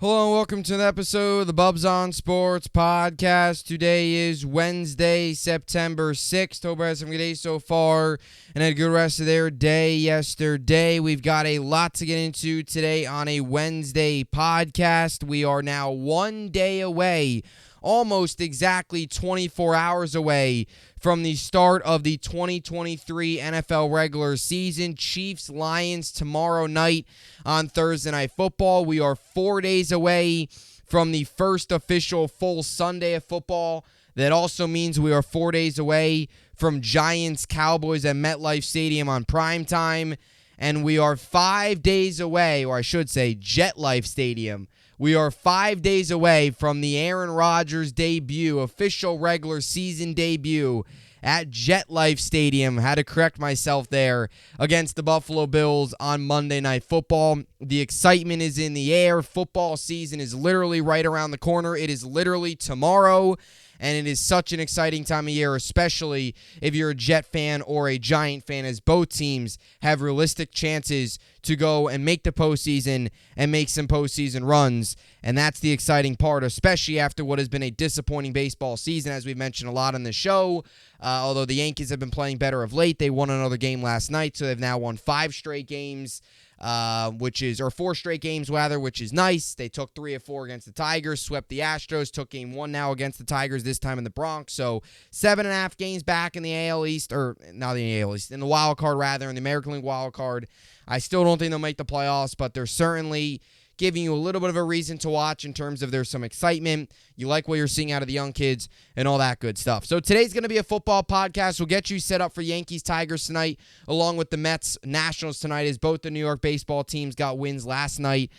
Hello and welcome to an episode of the Bubbs on Sports podcast. Today is Wednesday, September 6th. Hope you had some good days so far and had a good rest of their day yesterday. We've got a lot to get into today on a Wednesday podcast. We are now 1 day away, almost exactly 24 hours away from the start of the 2023 NFL regular season. Chiefs-Lions tomorrow night on Thursday Night Football. We are 4 days away from the first official full Sunday of football. That also means we are 4 days away from Giants-Cowboys at MetLife Stadium on primetime. And we are 5 days away, or I should say JetLife Stadium. We are 5 days away from the Aaron Rodgers debut, official regular season debut at JetLife Stadium. Had to correct myself there, against the Buffalo Bills on Monday Night Football. The excitement is in the air. Football season is literally right around the corner. It is literally tomorrow. And it is such an exciting time of year, especially if you're a Jet fan or a Giant fan, as both teams have realistic chances to go and make the postseason and make some postseason runs. And that's the exciting part, especially after what has been a disappointing baseball season, as we've mentioned a lot on the show. Although the Yankees have been playing better of late, they won another game last night, so they've now won 5 straight games. Or 4 straight games, rather, which is nice. They took 3 of 4 against the Tigers, swept the Astros, took game 1 now against the Tigers, this time in the Bronx. So 7.5 games back in the AL East, or not the AL East, in the wild card, rather, in the American League wild card. I still don't think they'll make the playoffs, but they're certainly giving you a little bit of a reason to watch in terms of there's some excitement. You like what you're seeing out of the young kids and all that good stuff. So today's going to be a football podcast. We'll get you set up for Yankees-Tigers tonight, along with the Mets-Nationals tonight, as both the New York baseball teams got wins last night.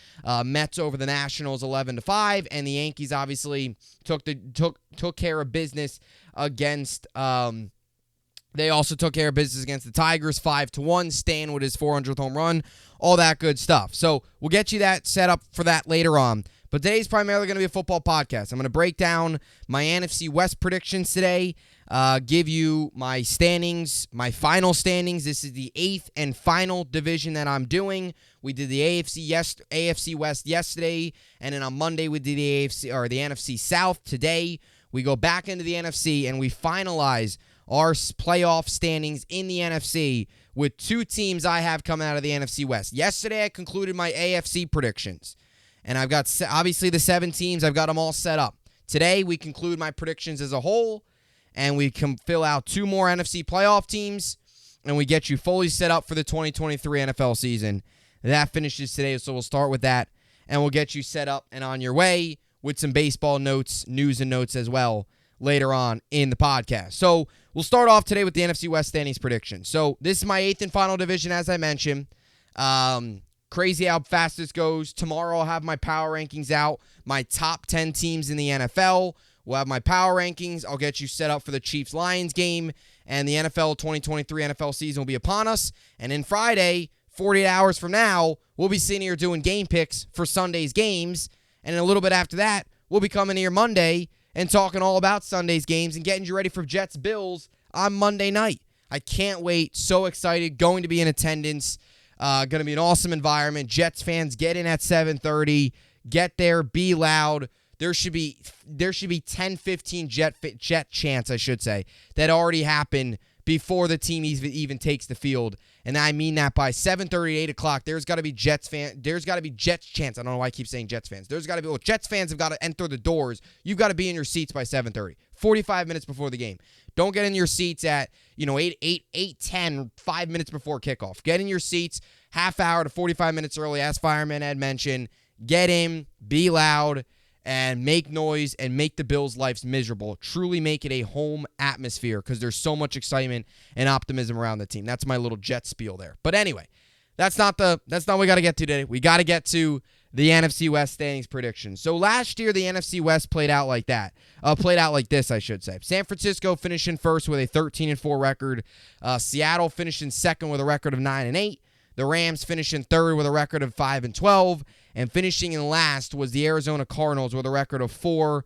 Mets over the Nationals 11-5, and the Yankees obviously took care of business against They also took care of business against the Tigers, 5-1. Stan with his 400th home run, all that good stuff. So we'll get you that set up for that later on. But today's primarily going to be a football podcast. I'm going to break down my NFC West predictions today, give you my standings, my final standings. This is the 8th and final division that I'm doing. We did the AFC West yesterday, and then on Monday we did the NFC South. Today we go back into the NFC and we finalize our playoff standings in the NFC with 2 teams I have coming out of the NFC West. Yesterday, I concluded my AFC predictions, and I've got, obviously, the 7 teams. I've got them all set up. Today, we conclude my predictions as a whole, and we can fill out 2 more NFC playoff teams, and we get you fully set up for the 2023 NFL season. That finishes today, so we'll start with that, and we'll get you set up and on your way with some baseball notes, news and notes as well, later on in the podcast. So we'll start off today with the NFC West standings prediction. So this is my 8th and final division, as I mentioned. Crazy how fast this goes. Tomorrow I'll have my power rankings out, my top 10 teams in the NFL. We'll have my power rankings. I'll get you set up for the Chiefs-Lions game, and the NFL 2023 NFL season will be upon us. And then Friday, 48 hours from now, we'll be sitting here doing game picks for Sunday's games. And then a little bit after that, we'll be coming here Monday and talking all about Sunday's games and getting you ready for Jets-Bills on Monday night. I can't wait. So excited. Going to be in attendance. Going to be an awesome environment. Jets fans, get in at 7:30. Get there. Be loud. There should be 10, 15 Jet chants, I should say, that already happened before the team even takes the field. And I mean that by 7:30, 8 o'clock, there's got to be Jets chants. I don't know why I keep saying Jets fans. There's got to be, Jets fans have got to enter the doors. You've got to be in your seats by 7:30, 45 minutes before the game. Don't get in your seats at, 8:10, 5 minutes before kickoff. Get in your seats half hour to 45 minutes early, as Fireman had mentioned. Get in, be loud, and make noise and make the Bills' lives miserable. Truly make it a home atmosphere, because there's so much excitement and optimism around the team. That's my little Jet spiel there. But anyway, that's not what we got to get to today. We got to get to the NFC West standings predictions. So last year, the NFC West played out like that. Played out like this, I should say. San Francisco finishing first with a 13-4 record. Seattle finishing second with a record of 9-8. The Rams finishing third with a record of 5-12. And finishing in last was the Arizona Cardinals with a record of 4-12.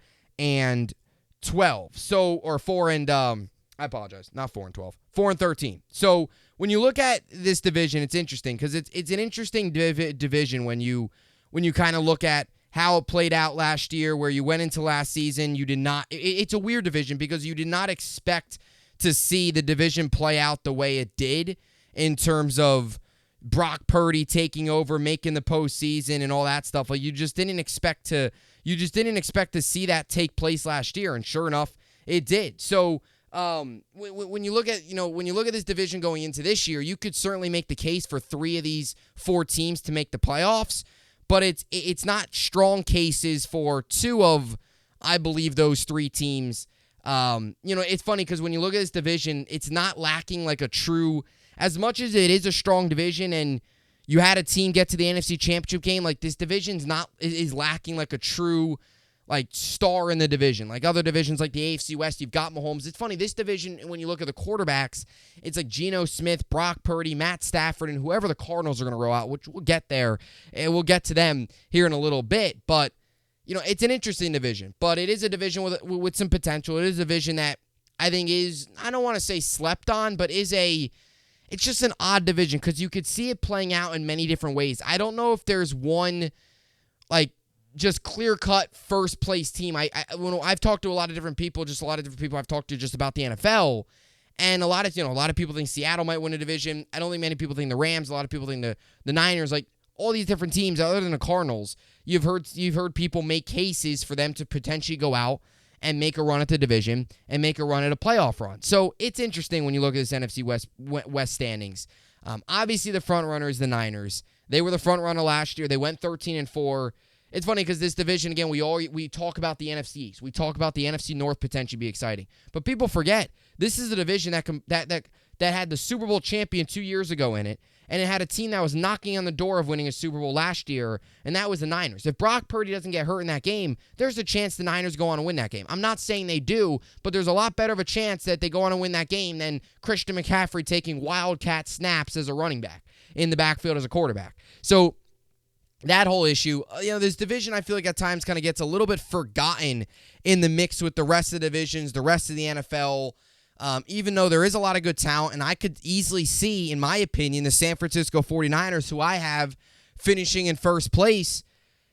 I apologize, not 4-12, 4-13. So when you look at this division, it's interesting because it's an interesting division when you kind of look at how it played out last year, where you went into last season, you did not. It's a weird division because you did not expect to see the division play out the way it did in terms of Brock Purdy taking over, making the postseason, and all that stuff. Like you just didn't expect to see that take place last year, and sure enough, it did. So when you look at this division going into this year, you could certainly make the case for 3 of these 4 teams to make the playoffs, but it's not strong cases for 2 of, I believe, those 3 teams. It's funny because when you look at this division, it's not lacking like a true, as much as it is a strong division and you had a team get to the NFC Championship game, like this division's is lacking like a true like star in the division. Like other divisions like the AFC West, you've got Mahomes. It's funny, this division, when you look at the quarterbacks, it's like Geno Smith, Brock Purdy, Matt Stafford, and whoever the Cardinals are going to roll out, which we'll get there, and we'll get to them here in a little bit. But it's an interesting division, but it is a division with some potential. It is a division that I think is, I don't want to say slept on, but it's just an odd division because you could see it playing out in many different ways. I don't know if there's one, like, just clear-cut first-place team. I've talked to a lot of different people I've talked to just about the NFL, and a lot of people think Seattle might win a division. I don't think many people think the Rams. A lot of people think the Niners. Like, all these different teams other than the Cardinals, you've heard people make cases for them to potentially go out and make a run at the division and make a run at a playoff run. So it's interesting when you look at this NFC West standings. Obviously, the front runner is the Niners. They were the front runner last year. They went 13-4. It's funny because this division, again, we talk about the NFC East. We talk about the NFC North potentially be exciting. But people forget, this is a division that had the Super Bowl champion 2 years ago in it, and it had a team that was knocking on the door of winning a Super Bowl last year, and that was the Niners. If Brock Purdy doesn't get hurt in that game, there's a chance the Niners go on and win that game. I'm not saying they do, but there's a lot better of a chance that they go on and win that game than Christian McCaffrey taking wildcat snaps as a running back in the backfield as a quarterback. So that whole issue, this division I feel like at times kind of gets a little bit forgotten in the mix with the rest of the divisions, the rest of the NFL, even though there is a lot of good talent, and I could easily see, in my opinion, the San Francisco 49ers, who I have finishing in first place,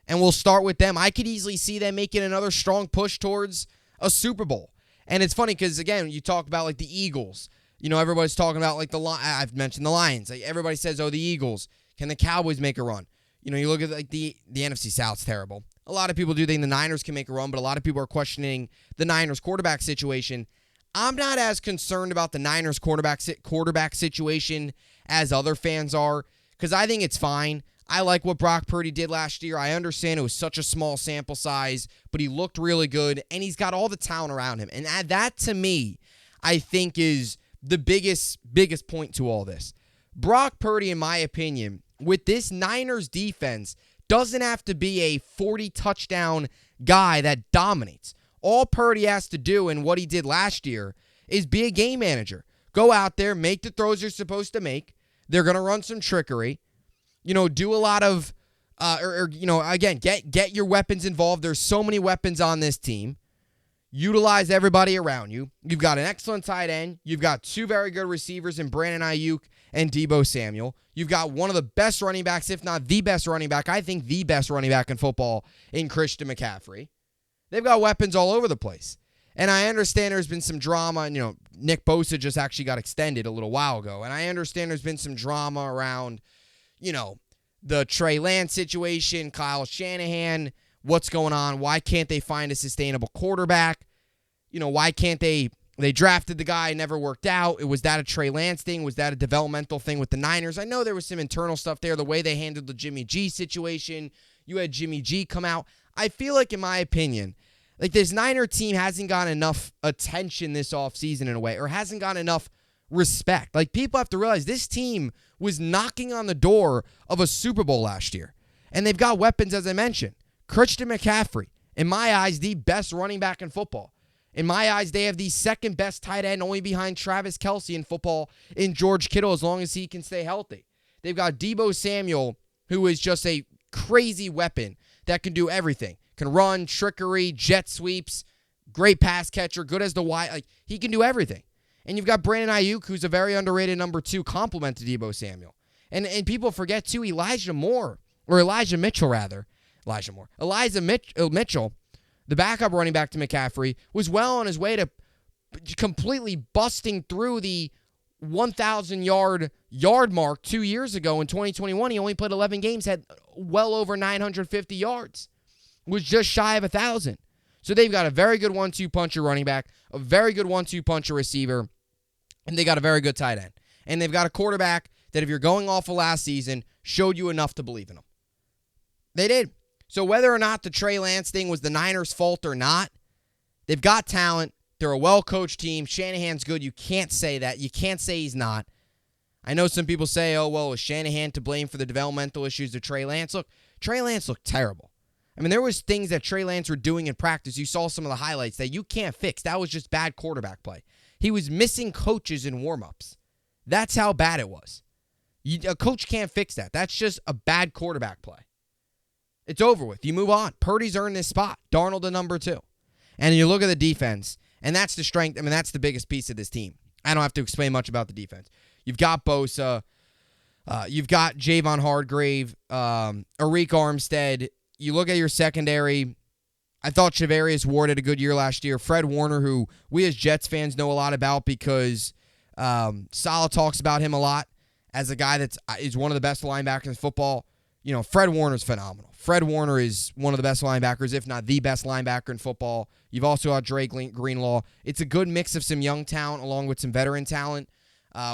and we'll start with them. I could easily see them making another strong push towards a Super Bowl. And it's funny because, again, you talk about like the Eagles. Everybody's talking about like I've mentioned the Lions. Like everybody says, the Eagles. Can the Cowboys make a run? You look at like the NFC South's terrible. A lot of people do think the Niners can make a run, but a lot of people are questioning the Niners quarterback situation. I'm not as concerned about the Niners quarterback situation as other fans are because I think it's fine. I like what Brock Purdy did last year. I understand it was such a small sample size, but he looked really good, and he's got all the talent around him. And that, to me, I think is the biggest point to all this. Brock Purdy, in my opinion, with this Niners defense, doesn't have to be a 40-touchdown guy that dominates. All Purdy has to do, and what he did last year, is be a game manager. Go out there, make the throws you're supposed to make. They're going to run some trickery. Do a lot of, again, get your weapons involved. There's so many weapons on this team. Utilize everybody around you. You've got an excellent tight end. You've got 2 very good receivers in Brandon Ayuk and Deebo Samuel. You've got one of the best running backs, if not the best running back, I think the best running back in football in Christian McCaffrey. They've got weapons all over the place. And I understand there's been some drama, and, Nick Bosa just actually got extended a little while ago. And I understand there's been some drama around, the Trey Lance situation, Kyle Shanahan, what's going on? Why can't they find a sustainable quarterback? Why can't they drafted the guy, never worked out. Was that a Trey Lance thing? Was that a developmental thing with the Niners? I know there was some internal stuff there, the way they handled the Jimmy G situation. You had Jimmy G come out. I feel like, in my opinion, like this Niner team hasn't gotten enough attention this offseason in a way, or hasn't gotten enough respect. Like, people have to realize this team was knocking on the door of a Super Bowl last year. And they've got weapons, as I mentioned. Christian McCaffrey, in my eyes, the best running back in football. In my eyes, they have the second best tight end, only behind Travis Kelce in football, in George Kittle, as long as he can stay healthy. They've got Deebo Samuel, who is just a crazy weapon that can do everything. Can run, trickery, jet sweeps, great pass catcher, good as the wide. Like, he can do everything. And you've got Brandon Ayuk, who's a very underrated number 2 complement to Deebo Samuel. And people forget, too, Elijah Mitchell, Mitchell, the backup running back to McCaffrey, was well on his way to completely busting through the 1,000-yard mark 2 years ago in 2021. He only played 11 games, had well over 950 yards, was just shy of 1,000. So they've got a very good 1-2 puncher running back, a very good 1-2 puncher receiver, and they got a very good tight end. And they've got a quarterback that, if you're going off of last season, showed you enough to believe in him. They did. So whether or not the Trey Lance thing was the Niners' fault or not, they've got talent. They're a well-coached team. Shanahan's good. You can't say that. You can't say he's not. I know some people say, oh, well, was Shanahan to blame for the developmental issues of Trey Lance? Look, Trey Lance looked terrible. I mean, there was things that Trey Lance were doing in practice. You saw some of the highlights that you can't fix. That was just bad quarterback play. He was missing coaches in warm-ups. That's how bad it was. A coach can't fix that. That's just a bad quarterback play. It's over with. You move on. Purdy's earned this spot. Darnold the number 2. And you look at the defense, and that's the strength. I mean, that's the biggest piece of this team. I don't have to explain much about the defense. You've got Bosa. You've got Javon Hargrave, Arik Armstead. You look at your secondary. I thought Charvarius Ward had a good year last year. Fred Warner, who we as Jets fans know a lot about because Saleh talks about him a lot as a guy that is one of the best linebackers in football. You know, Fred Warner's phenomenal. Fred Warner is one of the best linebackers, if not the best linebacker in football. You've also got Dre Greenlaw. It's a good mix of some young talent along with some veteran talent,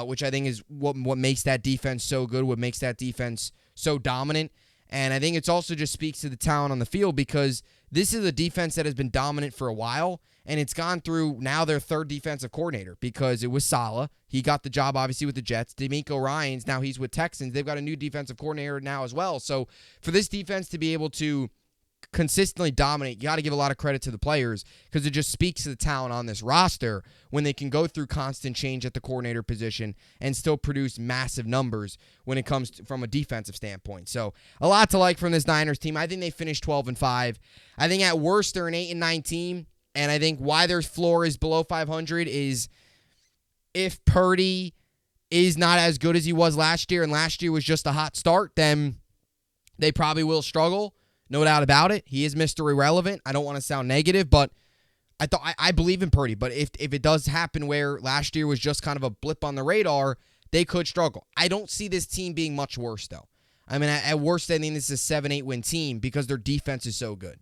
which I think is what makes that defense so good, what makes that defense so dominant. And I think it also just speaks to the talent on the field because this is a defense that has been dominant for a while, and it's gone through now their third defensive coordinator because it was Saleh. He got the job, obviously, with the Jets. DeMeco Ryans, now he's with Texans. They've got a new defensive coordinator now as well. So for this defense to be able to consistently dominate, you got to give a lot of credit to the players because it just speaks to the talent on this roster when they can go through constant change at the coordinator position and still produce massive numbers when it comes to, from a defensive standpoint. So a lot to like from this Niners team. I think they finished 12-5. I think at worst they're an 8-9 team, and I think why their floor is below 500 is if Purdy is not as good as he was last year, and last year was just a hot start, then they probably will struggle. No doubt about it. He is Mr. Irrelevant. I don't want to sound negative, but I believe in Purdy. But if it does happen where last year was just kind of a blip on the radar, they could struggle. I don't see this team being much worse, though. I mean, at worst, I think this is a 7-8 win team because their defense is so good.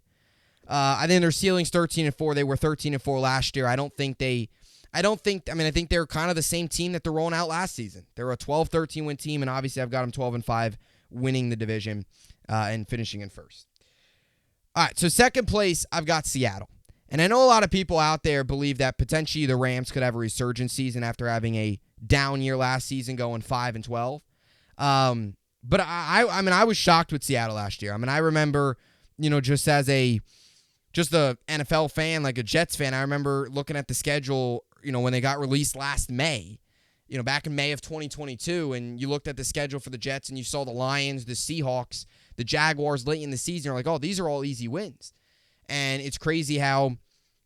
I think their ceiling's 13-4. They were 13-4 last year. I think they're kind of the same team that they're rolling out last season. They're a 12-13 win team, and obviously I've got them 12-5, winning the division and finishing in first. All right, so second place, I've got Seattle. And I know a lot of people out there believe that potentially the Rams could have a resurgence season after having a down year last season going 5-12. But I was shocked with Seattle last year. I mean, I remember, just as a NFL fan, like a Jets fan, I remember looking at the schedule, when they got released last May, back in May of 2022, and you looked at the schedule for the Jets and you saw the Lions, the Seahawks, the Jaguars late in the season. You're like, oh, these are all easy wins. And it's crazy how,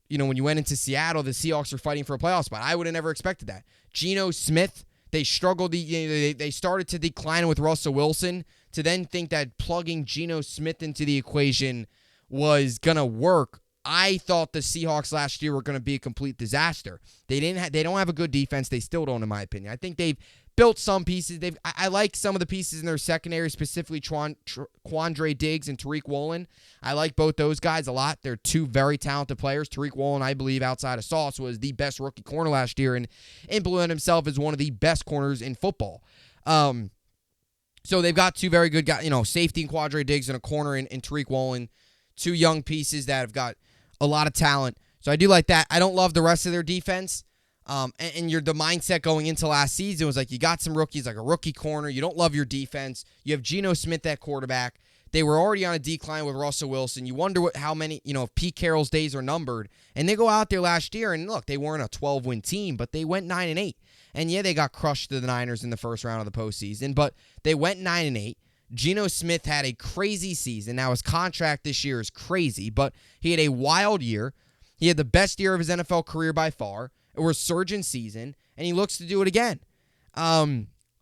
when you went into Seattle, the Seahawks are fighting for a playoff spot. I would have never expected that. Geno Smith, they struggled. They started to decline with Russell Wilson. To then think that plugging Geno Smith into the equation was going to work. I thought the Seahawks last year were going to be a complete disaster. They don't have a good defense. They still don't, in my opinion. I think they've built some pieces. I like some of the pieces in their secondary, specifically Quandre Diggs and Tariq Woolen. I like both those guys a lot. They're two very talented players. Tariq Woolen, I believe, outside of Sauce, was the best rookie corner last year and implemented himself as one of the best corners in football. So they've got two very good guys, safety and Quandre Diggs and a corner in Tariq Woolen. Two young pieces that have got a lot of talent. So I do like that. I don't love the rest of their defense. And the mindset going into last season was like you got some rookies, like a rookie corner. You don't love your defense. You have Geno Smith at quarterback. They were already on a decline with Russell Wilson. You wonder how many, if Pete Carroll's days are numbered. And they go out there last year, and look, they weren't a 12-win team, but they went 9-8. And yeah, they got crushed to the Niners in the first round of the postseason, but they went 9-8. Geno Smith had a crazy season. Now, his contract this year is crazy, but he had a wild year. He had the best year of his NFL career by far, a resurgent season, and he looks to do it again.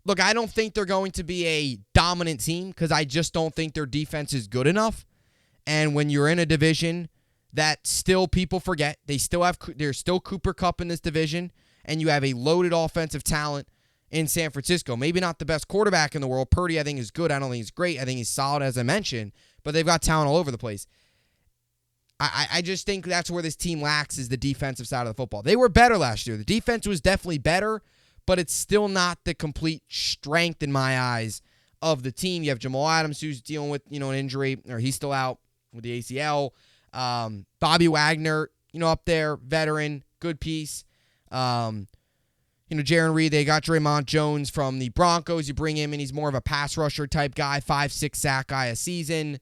Look, I don't think they're going to be a dominant team because I just don't think their defense is good enough. And when you're in a division that still people forget, there's still Cooper Kupp in this division, and you have a loaded offensive talent in San Francisco. Maybe not the best quarterback in the world. Purdy, I think, is good. I don't think he's great. I think he's solid, as I mentioned, but they've got talent all over the place. I just think that's where this team lacks, is the defensive side of the football. They were better last year. The defense was definitely better, but it's still not the complete strength in my eyes of the team. You have Jamal Adams, who's dealing with, an injury, or he's still out with the ACL. Bobby Wagner, up there, veteran, good piece. Jaron Reed, they got Draymond Jones from the Broncos. You bring him in, he's more of a pass rusher type guy, 5-6 sack guy a season.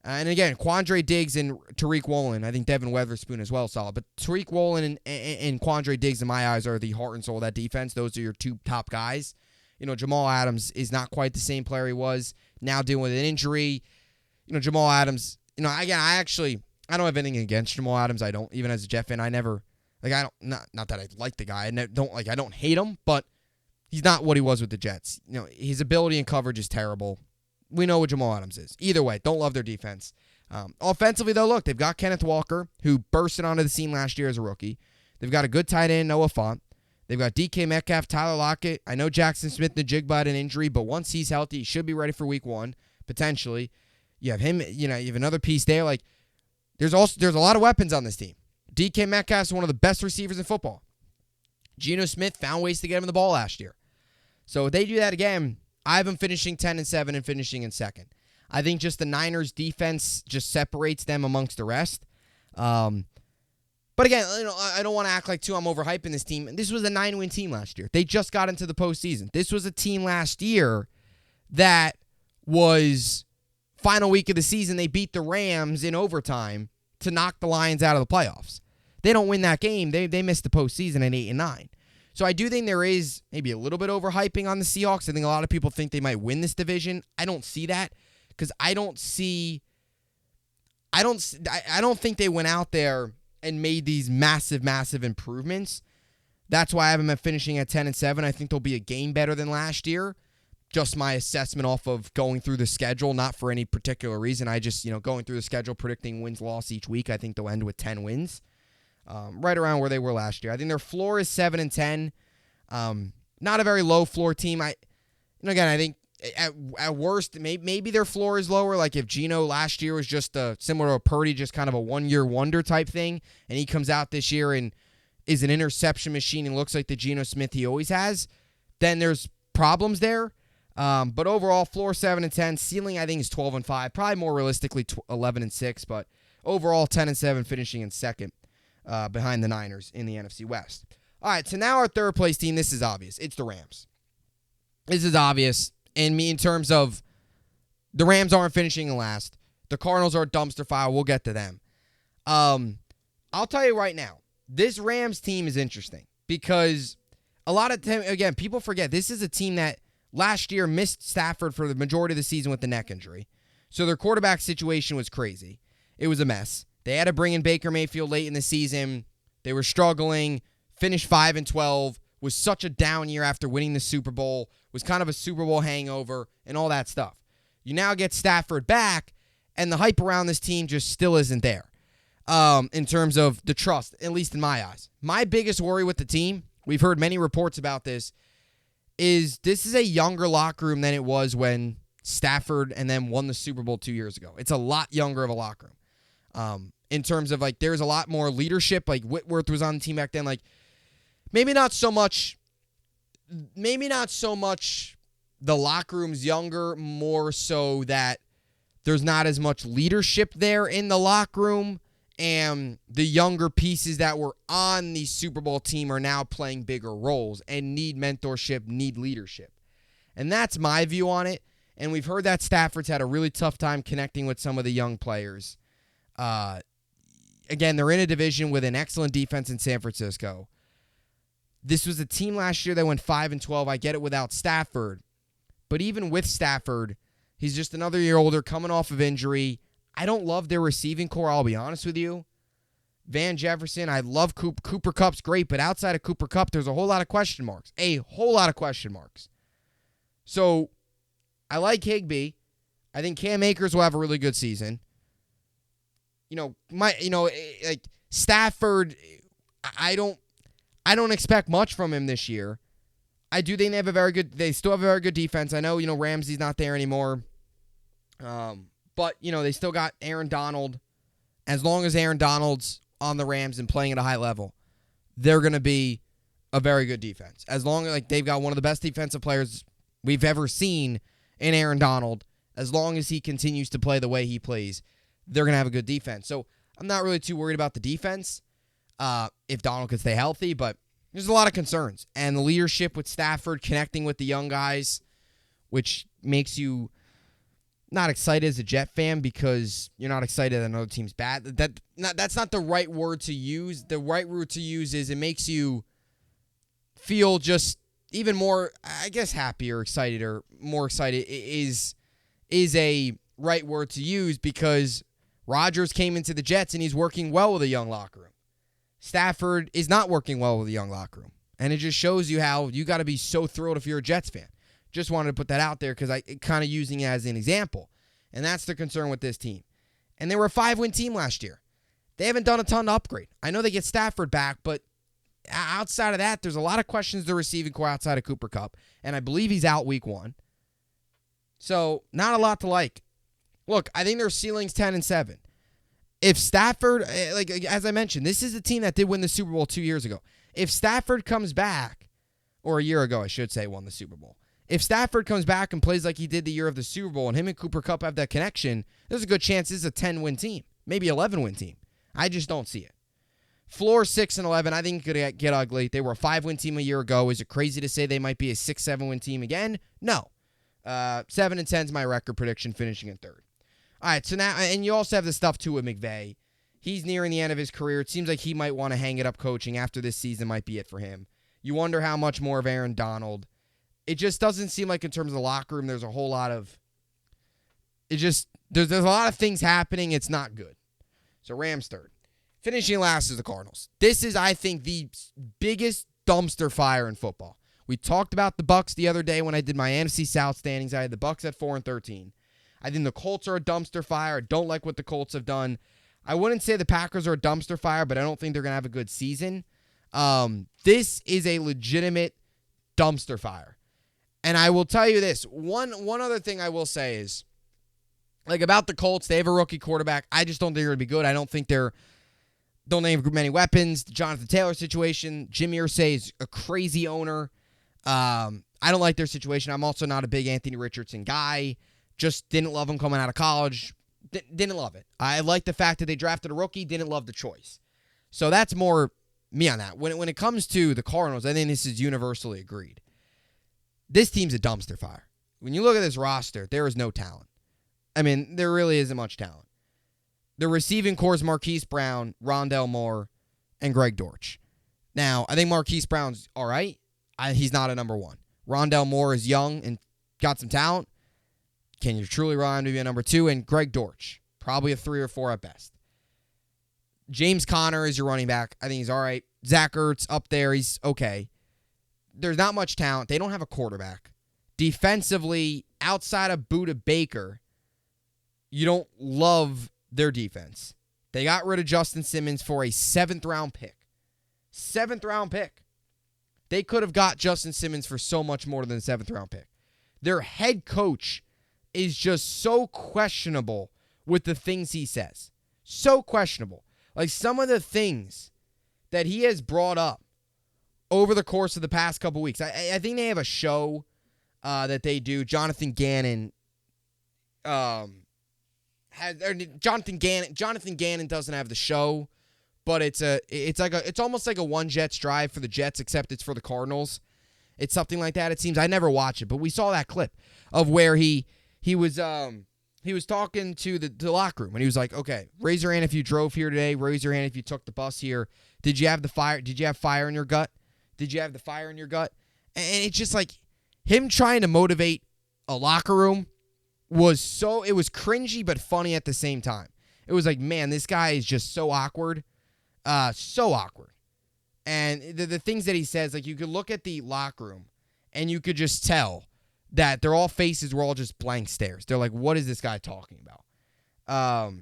And again, Quandre Diggs and Tariq Woolen. I think Devin Weatherspoon as well solid. But Tariq Woolen and Quandre Diggs, in my eyes, are the heart and soul of that defense. Those are your two top guys. Jamal Adams is not quite the same player he was, now dealing with an injury. Jamal Adams, again, I don't have anything against Jamal Adams. I don't, even as a Jet fan, not that I like the guy. I don't hate him, but he's not what he was with the Jets. His ability in coverage is terrible. We know what Jamal Adams is. Either way, don't love their defense. Offensively, though, look, they've got Kenneth Walker, who bursted onto the scene last year as a rookie. They've got a good tight end, Noah Fant. They've got DK Metcalf, Tyler Lockett. I know Jackson Smith-Njigba had an injury, but once he's healthy, he should be ready for week 1, potentially. You have him, you have another piece there. Like, there's a lot of weapons on this team. DK Metcalf is one of the best receivers in football. Geno Smith found ways to get him the ball last year. So if they do that again, I have them finishing 10-7 and finishing in second. I think just the Niners' defense just separates them amongst the rest. But again, I don't want to act like, too, I'm overhyping this team. This was a 9-win team last year. They just got into the postseason. This was a team last year that was final week of the season. They beat the Rams in overtime to knock the Lions out of the playoffs. They don't win that game. They missed the postseason at 8-9. So I do think there is maybe a little bit overhyping on the Seahawks. I think a lot of people think they might win this division. I don't see that, because I don't think they went out there and made these massive, massive improvements. That's why I have them at finishing at 10-7. I think they'll be a game better than last year. Just my assessment off of going through the schedule, not for any particular reason. I just, going through the schedule, predicting wins-loss each week. I think they'll end with 10 wins. Right around where they were last year. I think their floor is 7-10. Not a very low floor team. I think at worst, maybe their floor is lower. Like if Geno last year was just similar to Purdy, just kind of a one-year wonder type thing, and he comes out this year and is an interception machine and looks like the Geno Smith he always has, then there's problems there. But overall, floor 7-10. Ceiling, I think, is 12-5. Probably more realistically 11-6. But overall, 10-7, finishing in second. Behind the Niners in the NFC West. All right, so now our third place team, this is obvious. It's the Rams. This is obvious in terms of the Rams aren't finishing in last. The Cardinals are a dumpster fire. We'll get to them. I'll tell you right now, this Rams team is interesting because a lot of time, again, people forget this is a team that last year missed Stafford for the majority of the season with the neck injury. So their quarterback situation was crazy. It was a mess. They had to bring in Baker Mayfield late in the season. They were struggling, finished 5-12, was such a down year after winning the Super Bowl, was kind of a Super Bowl hangover, and all that stuff. You now get Stafford back, and the hype around this team just still isn't there in terms of the trust, at least in my eyes. My biggest worry with the team, we've heard many reports about this is a younger locker room than it was when Stafford and them won the Super Bowl 2 years ago. It's a lot younger of a locker room. In terms of, like, there's a lot more leadership. Like, Whitworth was on the team back then. Like, maybe not so much the locker room's younger, more so that there's not as much leadership there in the locker room, and the younger pieces that were on the Super Bowl team are now playing bigger roles and need mentorship, need leadership. And that's my view on it. And we've heard that Stafford's had a really tough time connecting with some of the young players. Again, they're in a division with an excellent defense in San Francisco. This was a team last year that went 5-12. I get it without Stafford. But even with Stafford, he's just another year older, coming off of injury. I don't love their receiving core, I'll be honest with you. Van Jefferson, I love Cooper Kupp's great, but outside of Cooper Kupp, there's a whole lot of question marks. So, I like Higbee. I think Cam Akers will have a really good season. like Stafford, I don't expect much from him this year. I do think they still have a very good defense. I know, Ramsey's not there anymore. But, they still got Aaron Donald. As long as Aaron Donald's on the Rams and playing at a high level, they're going to be a very good defense. As long as they've got one of the best defensive players we've ever seen in Aaron Donald, as long as he continues to play the way he plays, they're going to have a good defense. So I'm not really too worried about the defense if Donald could stay healthy, but there's a lot of concerns. And the leadership with Stafford connecting with the young guys, which makes you not excited as a Jet fan because you're not excited that another team's bad. That's not the right word to use. The right word to use is it makes you feel just even more, I guess, happy or excited or more excited is a right word to use because Rodgers came into the Jets and he's working well with a young locker room. Stafford is not working well with a young locker room. And it just shows you how you got to be so thrilled if you're a Jets fan. Just wanted to put that out there because I kind of using it as an example. And that's the concern with this team. And they were a 5-win team last year. They haven't done a ton to upgrade. I know they get Stafford back, but outside of that, there's a lot of questions to receiving core outside of Cooper Kupp. And I believe he's out week 1. So not a lot to like. Look, I think their ceiling's 10-7. If Stafford, as I mentioned, this is the team that did win the Super Bowl 2 years ago. If Stafford comes back, or a year ago, I should say, won the Super Bowl. If Stafford comes back and plays like he did the year of the Super Bowl and him and Cooper Kupp have that connection, there's a good chance this is a 10-win team, maybe 11-win team. I just don't see it. Floor 6-11, I think it could get ugly. They were a 5-win team a year ago. Is it crazy to say they might be a 6-7-win team again? No. 7-10 is my record prediction, finishing in third. All right, so now, and you also have the stuff, too, with McVay. He's nearing the end of his career. It seems like he might want to hang it up coaching after this season might be it for him. You wonder how much more of Aaron Donald. It just doesn't seem like in terms of the locker room, there's a whole lot of, there's a lot of things happening. It's not good. So Rams third. Finishing last is the Cardinals. This is, I think, the biggest dumpster fire in football. We talked about the Bucks the other day when I did my NFC South standings. I had the Bucks at 4-13. I think the Colts are a dumpster fire. I don't like what the Colts have done. I wouldn't say the Packers are a dumpster fire, but I don't think they're going to have a good season. This is a legitimate dumpster fire. And I will tell you this. One other thing I will say is, about the Colts, they have a rookie quarterback. I just don't think they're going to be good. I don't think they have many weapons. The Jonathan Taylor situation. Jim Irsay is a crazy owner. I don't like their situation. I'm also not a big Anthony Richardson guy. Just didn't love him coming out of college. Didn't love it. I like the fact that they drafted a rookie. Didn't love the choice. So that's more me on that. When it comes to the Cardinals, I think this is universally agreed. This team's a dumpster fire. When you look at this roster, there is no talent. I mean, there really isn't much talent. The receiving core is Marquise Brown, Rondale Moore, and Greg Dortch. Now, I think Marquise Brown's all right. He's not a number one. Rondale Moore is young and got some talent. Can you truly rely on him to be a number 2? And Greg Dortch, probably a 3 or 4 at best. James Conner is your running back. I think he's all right. Zach Ertz up there. He's okay. There's not much talent. They don't have a quarterback. Defensively, outside of Budda Baker, you don't love their defense. They got rid of Justin Simmons for a 7th-round pick. 7th-round pick. They could have got Justin Simmons for so much more than a 7th-round pick. Their head coach is just so questionable with the things he says. So questionable. Some of the things that he has brought up over the course of the past couple weeks. I think they have a show that they do. Jonathan Gannon Jonathan Gannon doesn't have the show, but it's almost like a one Jets drive for the Jets, except it's for the Cardinals. It's something like that. It seems. I never watch it, but we saw that clip of where he was talking to the locker room, and he was like, "Okay, raise your hand if you drove here today. Raise your hand if you took the bus here. Did you have the fire? Did you have fire in your gut? Did you have the fire in your gut?" And it's just like him trying to motivate a locker room was cringy but funny at the same time. It was like, man, this guy is just so awkward, so awkward. And the things that he says, you could look at the locker room and you could just tell that their all faces were all just blank stares. They're like, what is this guy talking about?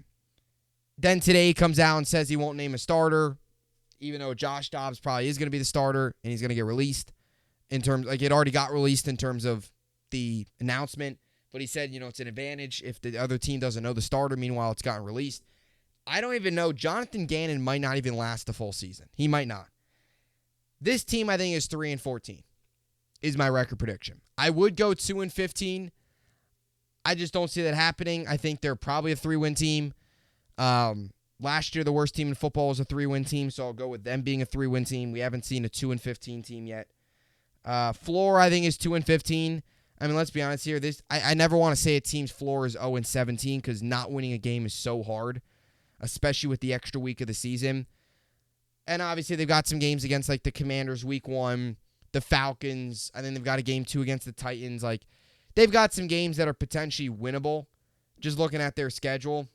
Then today he comes out and says he won't name a starter, even though Josh Dobbs probably is going to be the starter and he's going to get released in terms, like it already got released in terms of the announcement. But he said, it's an advantage if the other team doesn't know the starter. Meanwhile, it's gotten released. I don't even know. Jonathan Gannon might not even last the full season. He might not. This team, I think, is 3-14 is my record prediction. I would go 2-15. I just don't see that happening. I think they're probably a 3-win team. Last year, the worst team in football was a 3-win team, so I'll go with them being a 3-win team. We haven't seen a 2-15 team yet. Floor, I think, is 2-15. I mean, let's be honest here. I never want to say a team's floor is 0-17 because not winning a game is so hard, especially with the extra week of the season. And obviously, they've got some games against like the Commanders week 1, the Falcons. I think they've got a game 2 against the Titans. Like, they've got some games that are potentially winnable. Just looking at their schedule,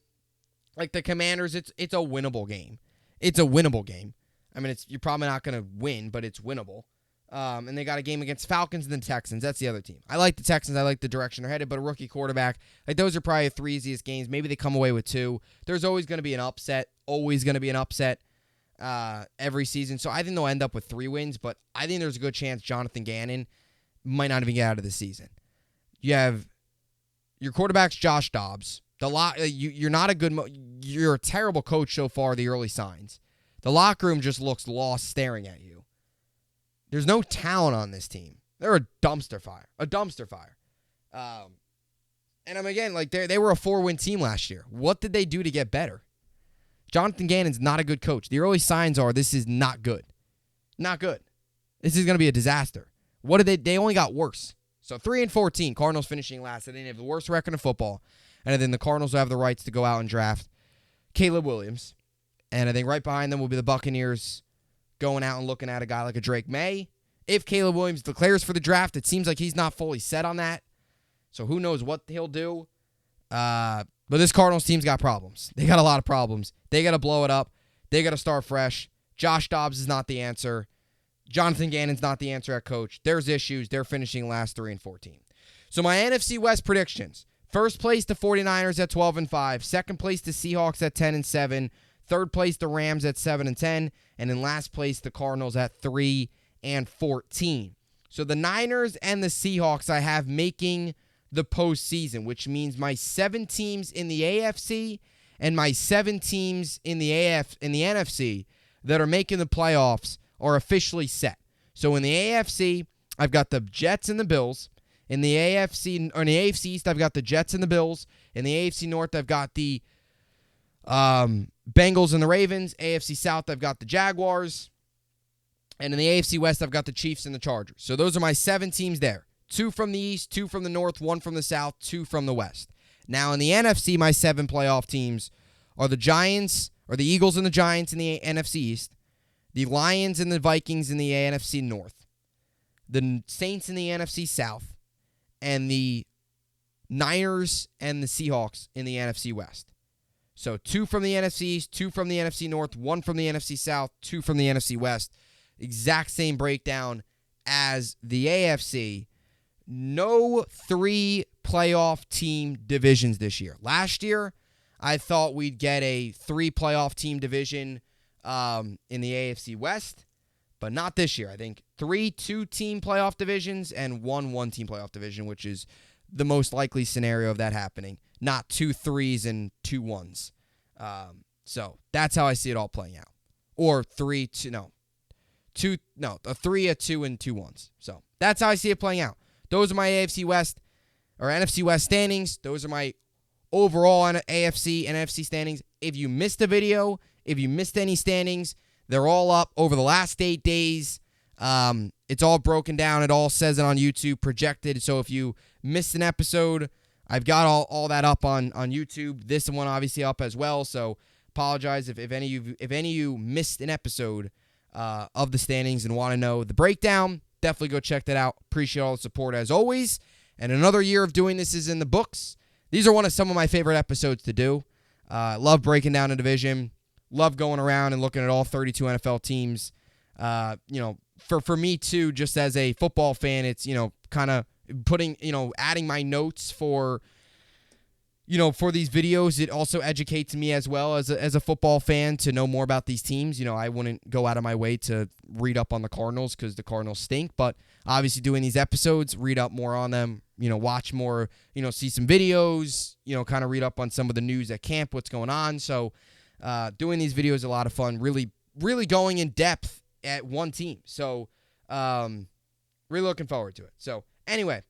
like the Commanders, it's a winnable game. It's a winnable game. I mean, you're probably not going to win, but it's winnable. And they got a game against Falcons and the Texans. That's the other team. I like the Texans. I like the direction they're headed, but a rookie quarterback, like those are probably the 3 easiest games. Maybe they come away with 2. There's always going to be an upset. Always going to be an upset every season. So I think they'll end up with 3 wins, but I think there's a good chance Jonathan Gannon might not even get out of the season. You have your quarterback's Josh Dobbs. You're not a good. You're a terrible coach so far. The early signs. The locker room just looks lost, staring at you. There's no talent on this team. They're a dumpster fire. And I'm again like they were a 4-win team last year. What did they do to get better? Jonathan Gannon's not a good coach. The early signs are this is not good. Not good. This is going to be a disaster. What did they? They only got worse. So 3-14. Cardinals finishing last. They have the worst record in football. And then the Cardinals will have the rights to go out and draft Caleb Williams. And I think right behind them will be the Buccaneers going out and looking at a guy like a Drake May. If Caleb Williams declares for the draft, it seems like he's not fully set on that. So who knows what he'll do. But this Cardinals team's got problems. They got a lot of problems. They got to blow it up. They got to start fresh. Josh Dobbs is not the answer. Jonathan Gannon's not the answer at coach. There's issues. They're finishing last 3-14. So my NFC West predictions. First place, the 49ers at 12-5. Second place, the Seahawks at 10-7. Third place, the Rams at 7-10. And in last place, the Cardinals at 3-14. So the Niners and the Seahawks I have making the postseason, which means my 7 teams in the AFC and my 7 teams in the NFC that are making the playoffs are officially set. So in the AFC, I've got the Jets and the Bills. In the AFC East, I've got the Jets and the Bills. In the AFC North, I've got the Bengals and the Ravens. AFC South, I've got the Jaguars. And in the AFC West, I've got the Chiefs and the Chargers. So those are my 7 teams there. 2 from the East, 2 from the North, 1 from the South, 2 from the West. Now in the NFC, my 7 playoff teams are the Giants, or the Eagles and the Giants in the NFC East, the Lions and the Vikings in the NFC North, the Saints in the NFC South, and the Niners and the Seahawks in the NFC West. So 2 from the NFC East, 2 from the NFC North, 1 from the NFC South, 2 from the NFC West. Exact same breakdown as the AFC. No 3 playoff team divisions this year. Last year, I thought we'd get a 3 playoff team division in the AFC West, but not this year. I think 3 2-team playoff divisions and 1 1-team playoff division, which is the most likely scenario of that happening. Not 2 3s and 2 1s. So that's how I see it all playing out. Or 3 2 no. 2 no, a 3, a 2, and 2 1s. So that's how I see it playing out. Those are my AFC West or NFC West standings. Those are my overall AFC and NFC standings. If you missed a video, if you missed any standings, they're all up over the last 8 days. It's all broken down. It all says it on YouTube, projected. So if you missed an episode, I've got all that up on YouTube. This one obviously up as well. So apologize if any of you missed an episode of the standings and want to know the breakdown. Definitely go check that out. Appreciate all the support as always. And another year of doing this is in the books. These are some of my favorite episodes to do. Love breaking down a division. Love going around and looking at all 32 NFL teams. For me too, just as a football fan, it's, kind of putting, adding my notes for, for these videos, it also educates me as well as a football fan to know more about these teams. I wouldn't go out of my way to read up on the Cardinals because the Cardinals stink, but obviously doing these episodes, read up more on them, watch more, see some videos, kind of read up on some of the news at camp, what's going on. So doing these videos is a lot of fun, really, really going in depth at one team. So really looking forward to it. So anyway,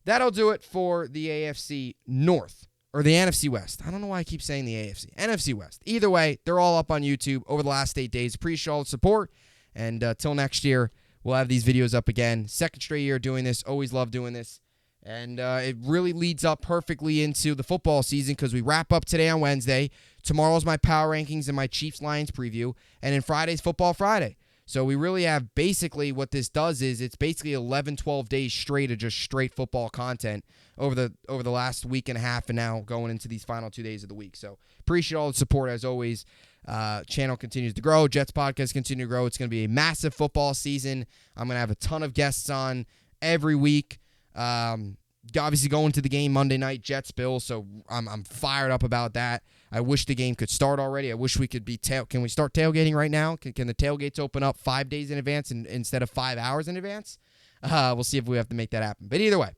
that'll do it for the AFC North. Or the NFC West. I don't know why I keep saying the AFC. NFC West. Either way, they're all up on YouTube over the last 8 days. Appreciate all the support. And till next year, we'll have these videos up again. Second straight year doing this. Always love doing this. And it really leads up perfectly into the football season because we wrap up today on Wednesday. Tomorrow's my power rankings and my Chiefs-Lions preview. And then Friday's Football Friday. So we really have basically what this does is it's basically 11, 12 days straight of just straight football content over the last week and a half and now going into these final 2 days of the week. So appreciate all the support as always. Channel continues to grow. Jets podcast continue to grow. It's going to be a massive football season. I'm going to have a ton of guests on every week. Obviously going to the game Monday night, Jets-Bills, so I'm fired up about that. I wish the game could start already. I wish we could be Can we start tailgating right now? Can the tailgates open up 5 days in advance instead of 5 hours in advance? We'll see if we have to make that happen. But either way,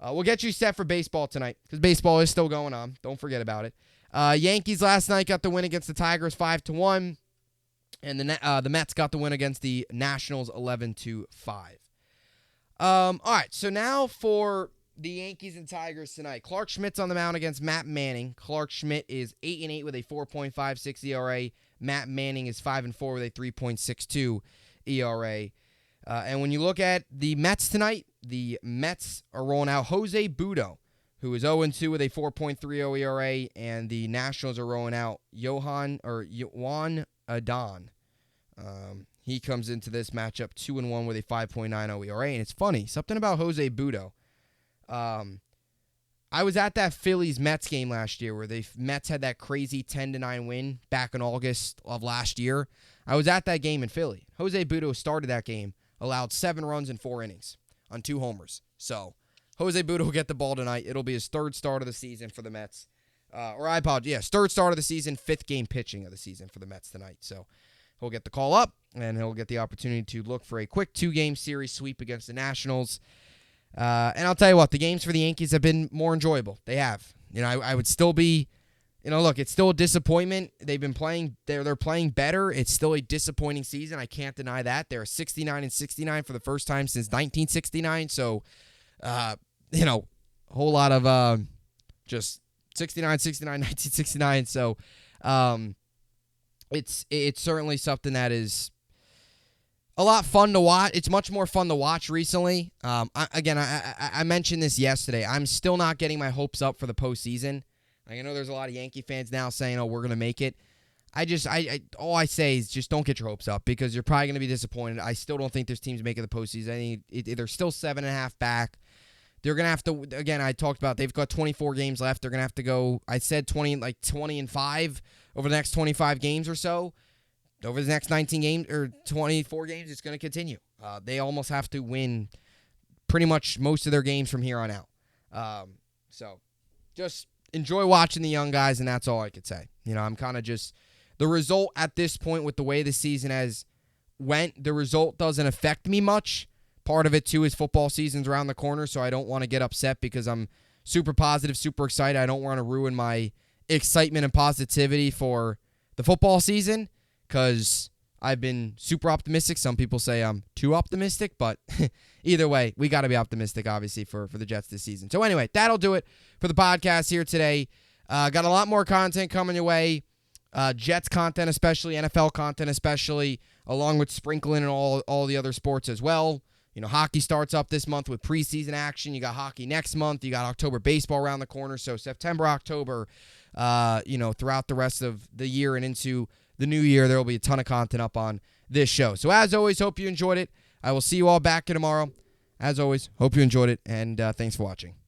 we'll get you set for baseball tonight because baseball is still going on. Don't forget about it. Yankees last night got the win against the Tigers 5-1, and the Mets got the win against the Nationals 11-5. All right, so now for the Yankees and Tigers tonight. Clark Schmidt's on the mound against Matt Manning. Clark Schmidt is 8-8 with a 4.56 ERA. Matt Manning is 5-4 with a 3.62 ERA. And when you look at the Mets tonight, the Mets are rolling out Jose Butto, who is 0-2 with a 4.30 ERA, and the Nationals are rolling out Juan Adon. He comes into this matchup 2-1 with a 5.90 ERA, and it's funny, something about Jose Butto. I was at that Phillies-Mets game last year where the Mets had that crazy 10-9 win back in August of last year. I was at that game in Philly. Jose Butto started that game, allowed 7 runs in 4 innings on 2 homers. So, Jose Butto will get the ball tonight. It'll be his 3rd start of the season for the Mets. I apologize. Yeah, 3rd start of the season, 5th game pitching of the season for the Mets tonight. So, he'll get the call up, and he'll get the opportunity to look for a quick 2-game series sweep against the Nationals. And I'll tell you what, the games for the Yankees have been more enjoyable. They have. I would still be, look, it's still a disappointment. They've been playing, they're playing better. It's still a disappointing season. I can't deny that. They're 69-69 for the first time since 1969. So, a whole lot of just 69-69, 1969. So, it's certainly something that is a lot fun to watch. It's much more fun to watch recently. I mentioned this yesterday. I'm still not getting my hopes up for the postseason. I know there's a lot of Yankee fans now saying, "Oh, we're going to make it." All I say is just don't get your hopes up because you're probably going to be disappointed. I still don't think there's teams making the postseason. I think they're still 7.5 back. They're going to have to. Again, I talked about they've got 24 games left. They're going to have to go. I said 20-5 over the next 25 games or so. Over the next 19 games or 24 games, it's going to continue. They almost have to win pretty much most of their games from here on out. So just enjoy watching the young guys, and that's all I could say. I'm kind of just the result at this point with the way the season has went. The result doesn't affect me much. Part of it, too, is football season's around the corner, so I don't want to get upset because I'm super positive, super excited. I don't want to ruin my excitement and positivity for the football season. Because I've been super optimistic. Some people say I'm too optimistic, but either way, we got to be optimistic, obviously, for the Jets this season. So anyway, that'll do it for the podcast here today. Got a lot more content coming your way. Jets content especially, NFL content especially, along with sprinkling in all the other sports as well. Hockey starts up this month with preseason action. You got hockey next month. You got October baseball around the corner. So September, October, throughout the rest of the year and into the new year, there will be a ton of content up on this show. So as always, hope you enjoyed it. I will see you all back here tomorrow. As always, hope you enjoyed it, and thanks for watching.